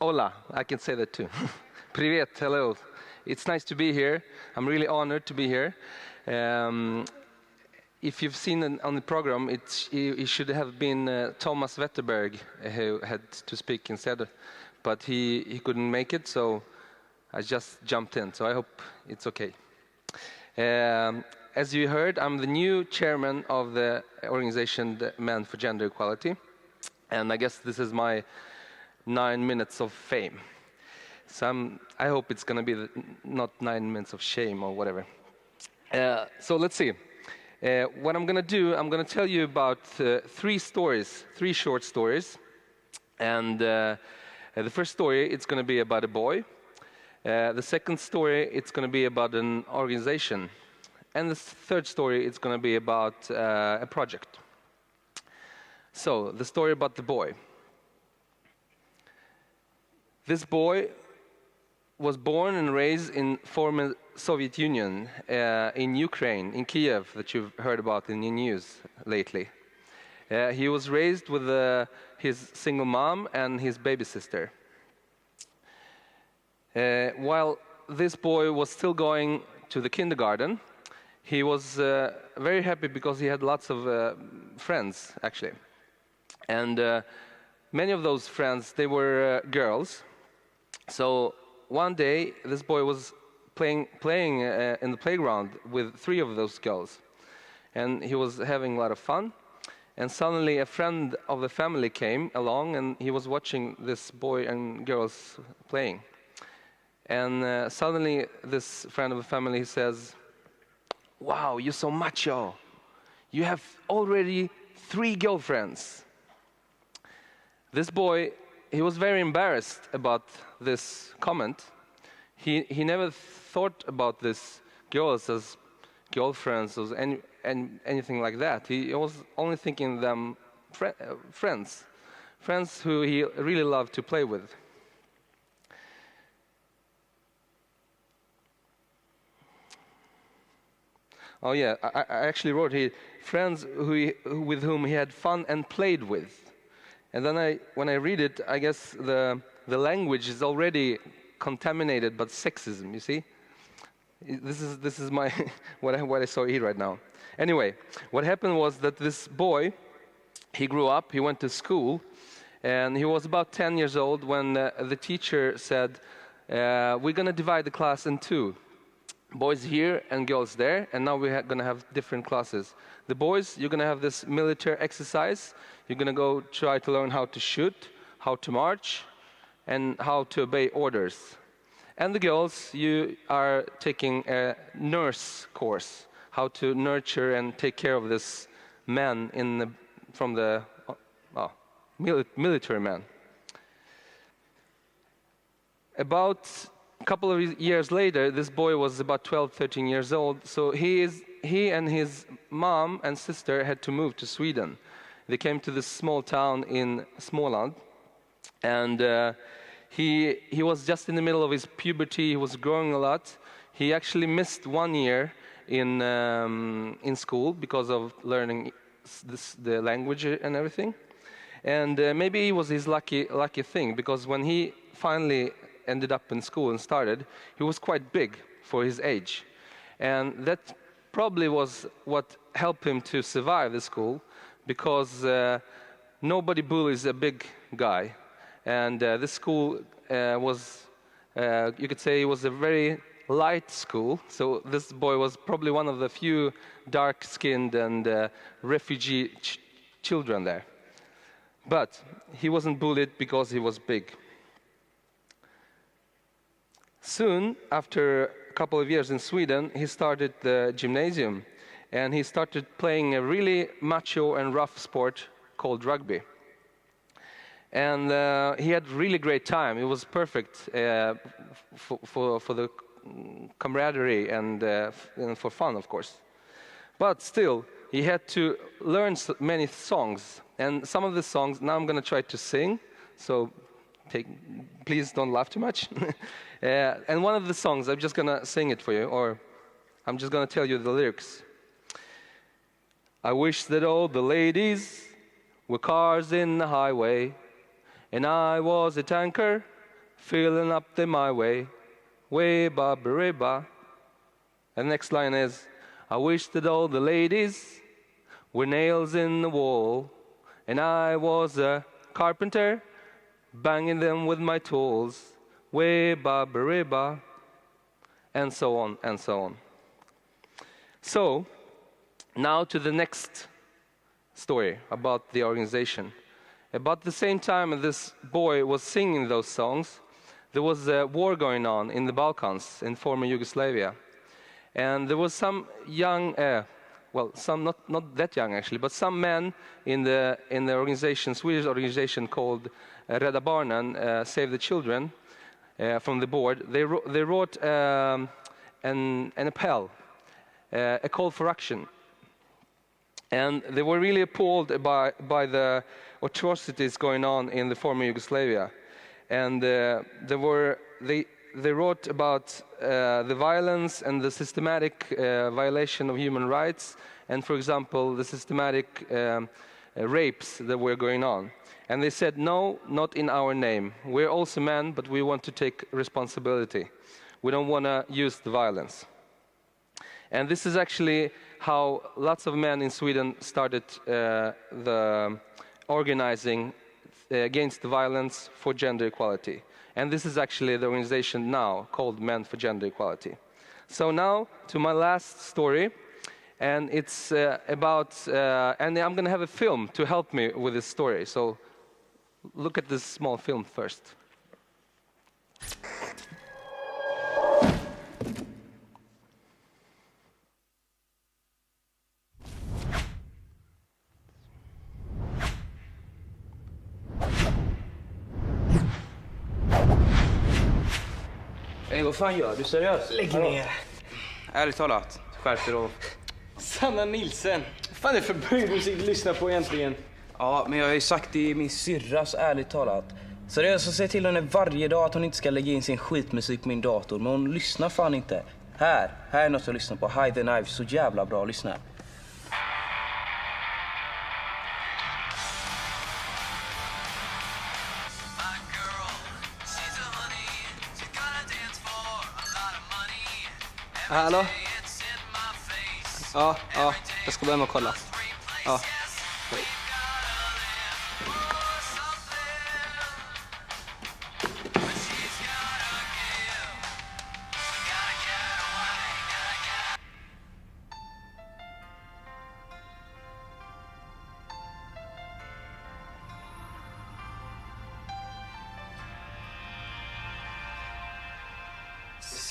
Hola, I can say that too. Привет, hello. It's nice to be here. I'm really honored to be here. Um, if you've seen on the program, it should have been Thomas Wetterberg who had to speak instead, but he couldn't make it, so I just jumped in, so I hope it's okay. As you heard, I'm the new chairman of the organization the Men for Gender Equality, and I guess this is my 9 minutes of fame. So I hope it's going to be not 9 minutes of shame or whatever. So let's see. What I'm going to do, I'm going to tell you about three short stories. And the first story, it's going to be about a boy. The second story, it's going to be about an organization. And the third story, it's going to be about a project. So, the story about the boy. This boy was born and raised in former Soviet Union, in Ukraine, in Kiev, that you've heard about in the news lately. He was raised with his single mom and his baby sister. While this boy was still going to the kindergarten, he was very happy because he had lots of friends, actually. And many of those friends, they were girls. So one day, this boy was playing in the playground with 3 of those girls. And he was having a lot of fun. And suddenly a friend of the family came along, and he was watching this boy and girls playing. And suddenly this friend of the family says, "Wow, you're so macho. You have already 3 girlfriends." This boy, he was very embarrassed about this comment. He never thought about these girls as girlfriends or anything like that. He was only thinking them friends who he really loved to play with. Oh yeah, I actually wrote here, friends with whom he had fun and played with. And then when I read it, I guess the language is already contaminated by sexism, you see? This is my what I saw here right now. Anyway, what happened was that this boy, he grew up, he went to school, and he was about 10 years old when the teacher said, "We're going to divide the class in 2. Boys here and girls there, and now we're going to have different classes. The boys, you're going to have this military exercise. You're going to go try to learn how to shoot, how to march, and how to obey orders. And the girls, you are taking a nurse course, how to nurture and take care of this man from the military man." About a couple of years later, this boy was about 12, 13 years old. So he and his mom and sister had to move to Sweden. They came to this small town in Småland, and he was just in the middle of his puberty. He was growing a lot. He actually missed 1 year in school because of learning the language and everything. And maybe it was his lucky thing, because when he finally ended up in school and started, he was quite big for his age. And that probably was what helped him to survive the school, because nobody bullies a big guy. And this school was, you could say, it was a very light school. So this boy was probably one of the few dark-skinned and refugee children there. But he wasn't bullied because he was big. Soon, after a couple of years in Sweden, he started the gymnasium, and he started playing a really macho and rough sport called rugby. And he had really great time. It was perfect for the camaraderie and for fun, of course. But still, he had to learn many songs. And some of the songs, now I'm going to try to sing, so please don't laugh too much. And one of the songs, I'm just going to sing it for you, or I'm just going to tell you the lyrics. "I wish that all the ladies were cars in the highway, and I was a tanker filling up the my way, way ba ba ba. And the next line is, I wish that all the ladies were nails in the wall, and I was a carpenter, banging them with my tools, way ba ba ba, and so on and so on. So, now to the next story about the organization. About the same time this boy was singing those songs, there was a war going on in the Balkans, in former Yugoslavia. And there was some young, some not that young actually, but some men in the organization, Swedish organization called Rädda Barnen, Save the Children, from the board. They wrote an appel, a call for action. And they were really appalled by the atrocities going on in the former Yugoslavia. And they wrote about the violence and the systematic violation of human rights, and for example, the systematic rapes that were going on. And they said, no, not in our name. We're also men, but we want to take responsibility. We don't want to use the violence. And this is actually how lots of men in Sweden started the organizing against the violence for gender equality. And this is actually the organization now called Men for Gender Equality. So now to my last story, and it's about, and I'm going to have a film to help me with this story. So look at this small film first. Vad fan gör du? Seriöst? Lägg ner. Ärligt talat, skärp dig då. Sanna Nilsen. Vad fan är det för bögmusik du lyssnar på egentligen? Ja, men jag har ju sagt det i min syrras, ärligt talat. Seriöst, så säger till henne varje dag att hon inte ska lägga in sin skitmusik på min dator. Men hon lyssnar fan inte. Här är något att lyssna på. Hide the Knife, så jävla bra. Lyssna. Hallå? Ja, jag ska börja med att kolla. Ja.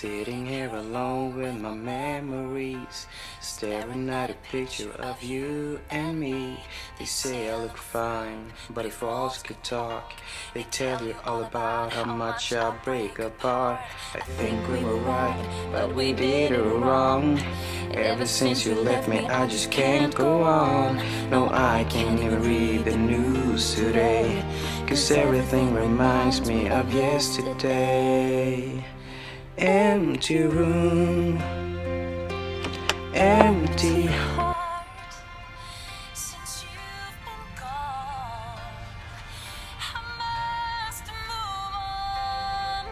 Sitting here alone with my memories, staring at a picture of you and me. They say I look fine, but if walls could talk, they tell you all about how much I break apart. I think we were right, but we did it wrong. Ever since you left me, I just can't go on. No, I can't even read the news today, 'cause everything reminds me of yesterday. Empty room, empty heart since you've been gone. I must move on.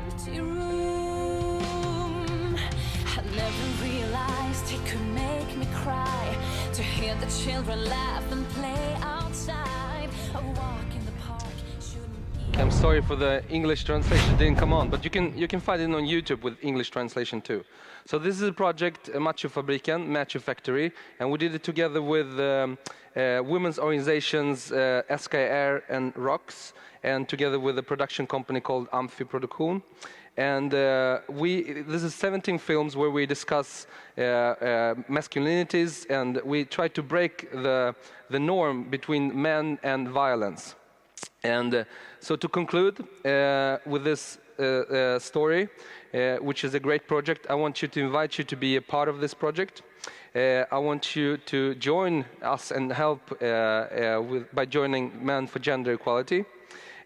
Empty room. I never realized it could make me cry to hear the children laugh and play outside. A walk in the park shouldn't be. I'm sorry for the English translation didn't come on, but you can find it on YouTube with English translation too. So this is a project, Machofabriken, Macho Factory, and we did it together with women's organizations SKR and ROX, and together with a production company called Amfiproduktion. And this is 17 films where we discuss masculinities, and we try to break the norm between men and violence. And so to conclude with this story, which is a great project, I want you to invite you to be a part of this project. I want you to join us and help by joining Men for Gender Equality.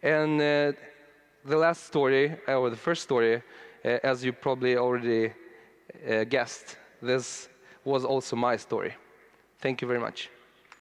And the last story, or the first story, as you probably already guessed, this was also my story. Thank you very much.